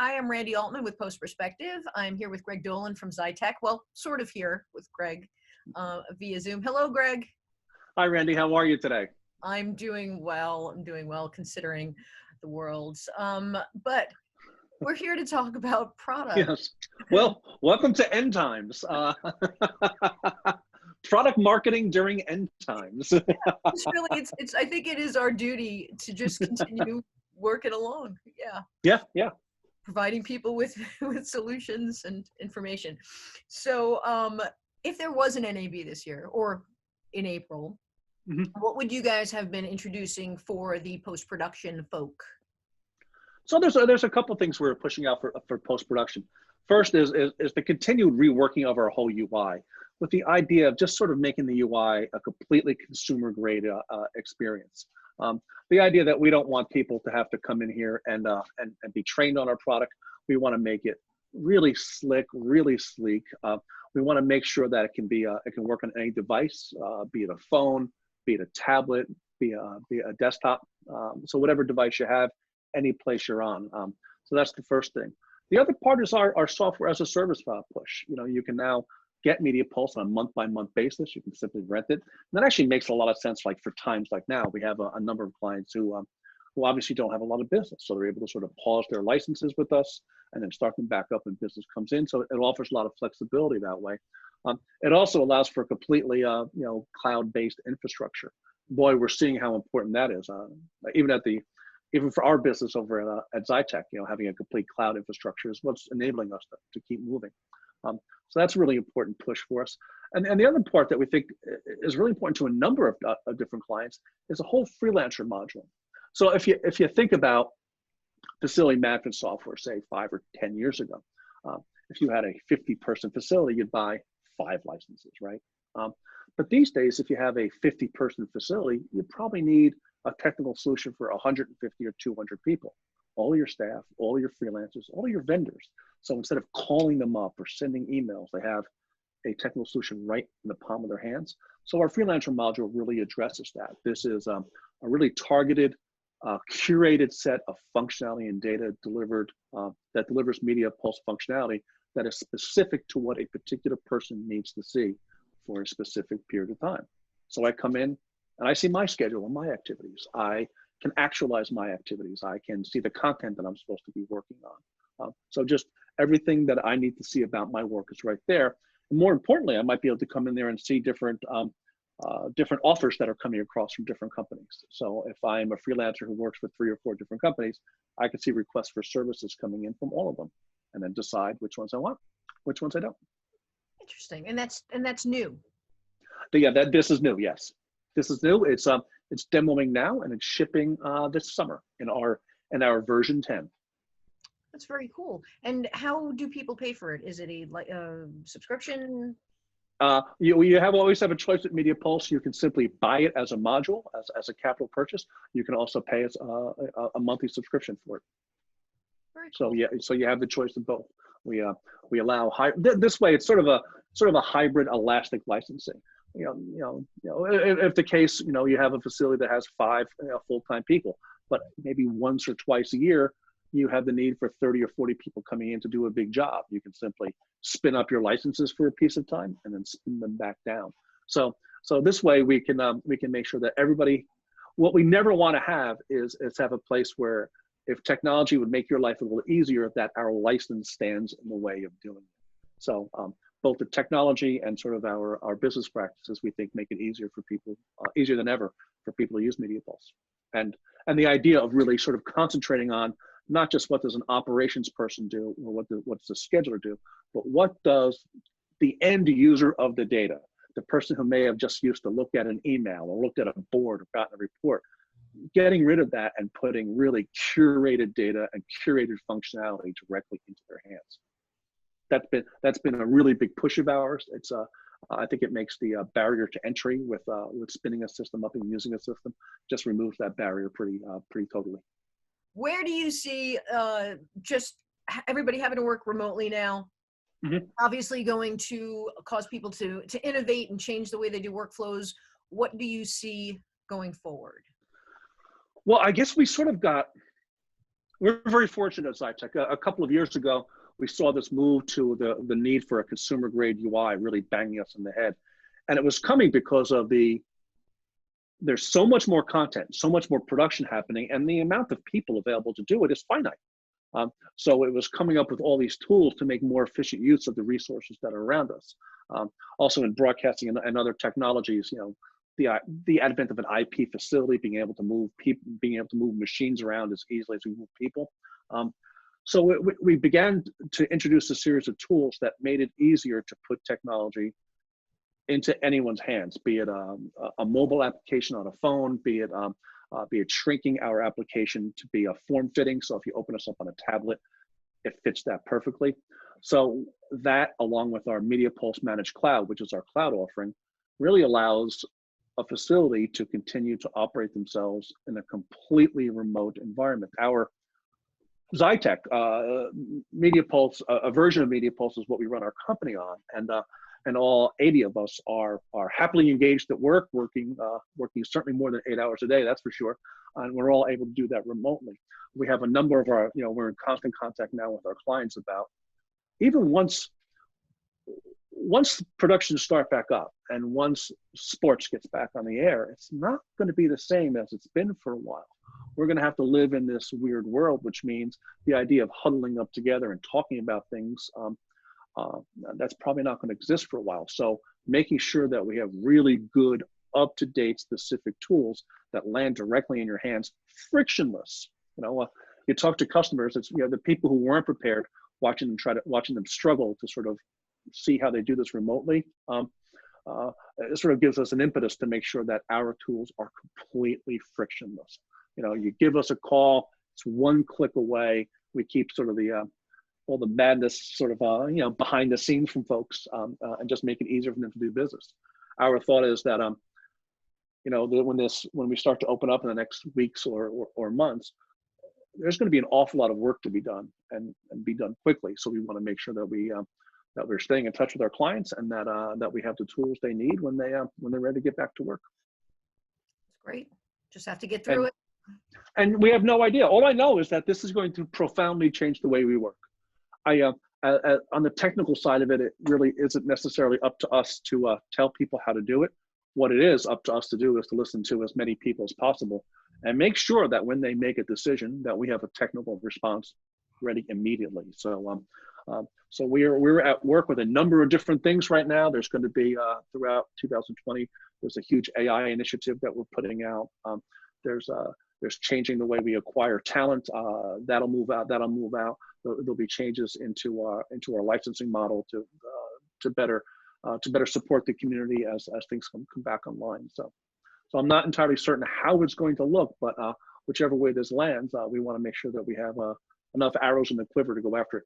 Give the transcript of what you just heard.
Hi, I'm Randy Altman with Post Perspective. I'm here with Greg Dolan from Xytech. Well, sort of here with Greg via Zoom. Hello, Greg. Hi, Randy. How are you today? I'm doing well. I'm doing well considering the world's. But we're here to talk about product. Yes. Well, welcome to End Times. Product marketing during end times. It's really, it's. I think it is our duty to just continue working along. Yeah. Yeah. Providing people with with solutions and information. So if there was an NAB this year or in April, what would you guys have been introducing for the post-production folk? So there's a couple things we're pushing out for post-production. First is the continued reworking of our whole UI with the idea of just sort of making the UI a completely consumer grade experience. The idea that we don't want people to have to come in here and be trained on our product. We want to make it really slick, really sleek. We want to make sure that it can work on any device, be it a phone, be it a tablet, be a desktop. So whatever device you have, any place you're on. So that's the first thing. The other part is our software as a service push. You know, you can now get Media Pulse on a month-by-month basis. You can simply rent it. And that actually makes a lot of sense. Like for times like now, we have a number of clients who obviously don't have a lot of business. So they're able to sort of pause their licenses with us and then start them back up when business comes in. So it offers a lot of flexibility that way. It also allows for a completely cloud-based infrastructure. Boy, we're seeing how important that is. Even for our business over at Xytech, having a complete cloud infrastructure is what's enabling us to keep moving. So that's a really important push for us. And the other part that we think is really important to a number of different clients is a whole freelancer module. So if you think about facility management software, say 5 or 10 years ago, if you had a 50-person facility, you'd buy 5 licenses, right? But these days, if you have a 50-person facility, you probably need a technical solution for 150 or 200 people, all your staff, all your freelancers, all your vendors. So instead of calling them up or sending emails, they have a technical solution right in the palm of their hands. So our freelancer module really addresses that. This is a really targeted, curated set of functionality and data delivered that delivers Media Pulse functionality that is specific to what a particular person needs to see for a specific period of time. So I come in and I see my schedule and my activities. I can actualize my activities. I can see the content that I'm supposed to be working on. So just everything that I need to see about my work is right there. And more importantly, I might be able to come in there and see different offers that are coming across from different companies. So if I'm a freelancer who works with 3 or 4 different companies, I can see requests for services coming in from all of them and then decide which ones I want, which ones I don't. Interesting. And that's new. But yeah, this is new, yes. This is new. It's demoing now and it's shipping this summer in our version 10. That's very cool. And how do people pay for it? Is it a subscription? You always have a choice at Media Pulse. You can simply buy it as a module, as a capital purchase. You can also pay us a monthly subscription for it. Very cool. So you have the choice of both. We allow this way. It's sort of a hybrid elastic licensing. If the case, you have a facility that has 5 full-time people, but maybe once or twice a year, you have the need for 30 or 40 people coming in to do a big job. You can simply spin up your licenses for a piece of time and then spin them back down. So this way we can make sure that everybody, what we never want to have is have a place where if technology would make your life a little easier, that our license stands in the way of doing it. So both the technology and sort of our business practices, we think make it easier for people, easier than ever for people to use Media Pulse. And the idea of really sort of concentrating on not just what does an operations person do or what does the scheduler do, but what does the end user of the data, the person who may have just used to look at an email or looked at a board or gotten a report, getting rid of that and putting really curated data and curated functionality directly into their hands. That's been a really big push of ours. It's I think it makes the barrier to entry with spinning a system up and using a system, just removes that barrier pretty totally. Where do you see just everybody having to work remotely now? Obviously going to cause people to innovate and change the way they do workflows. What do you see going forward? Well, I guess we sort of got We're very fortunate at Xytech. A couple of years ago, we saw this move to the need for a consumer grade UI really banging us in the head. And it was coming because of there's so much more content, so much more production happening, and the amount of people available to do it is finite. So it was coming up with all these tools to make more efficient use of the resources that are around us. Also in broadcasting and other technologies, the advent of an IP facility, being able to move people, being able to move machines around as easily as we move people. So we began to introduce a series of tools that made it easier to put technology into anyone's hands, be it a mobile application on a phone, be it shrinking our application to be a form fitting. So if you open us up on a tablet, it fits that perfectly. So that, along with our MediaPulse Managed Cloud, which is our cloud offering, really allows a facility to continue to operate themselves in a completely remote environment. Our Xytech MediaPulse, a version of MediaPulse is what we run our company on, and all 80 of us are happily engaged at work, working certainly more than 8 hours a day, that's for sure, and we're all able to do that remotely. We have a number of our, we're in constant contact now with our clients about, even once productions start back up and once sports gets back on the air, it's not going to be the same as it's been for a while. We're going to have to live in this weird world, which means the idea of huddling up together and talking about things, that's probably not going to exist for a while. So making sure that we have really good, up-to-date, specific tools that land directly in your hands, frictionless. You talk to customers, it's the people who weren't prepared, watching them struggle to sort of see how they do this remotely. It sort of gives us an impetus to make sure that our tools are completely frictionless. You give us a call, it's one click away. We keep sort of all the madness sort of behind the scenes from folks, and just make it easier for them to do business. Our thought is that when we start to open up in the next weeks or months, there's going to be an awful lot of work to be done and be done quickly. So we want to make sure that we're staying in touch with our clients and that we have the tools they need when they're ready to get back to work. That's great. Just have to get through it. And we have no idea. All I know is that this is going to profoundly change the way we work. On the technical side of it, it really isn't necessarily up to us to tell people how to do it. What it is up to us to do is to listen to as many people as possible and make sure that when they make a decision that we have a technical response ready immediately. So so we're at work with a number of different things right now. There's going to be throughout 2020, there's a huge AI initiative that we're putting out. There's changing the way we acquire talent. That'll move out. There'll be changes into our licensing model to better support the community as things come back online. So I'm not entirely certain how it's going to look, but whichever way this lands, we want to make sure that we have enough arrows in the quiver to go after it.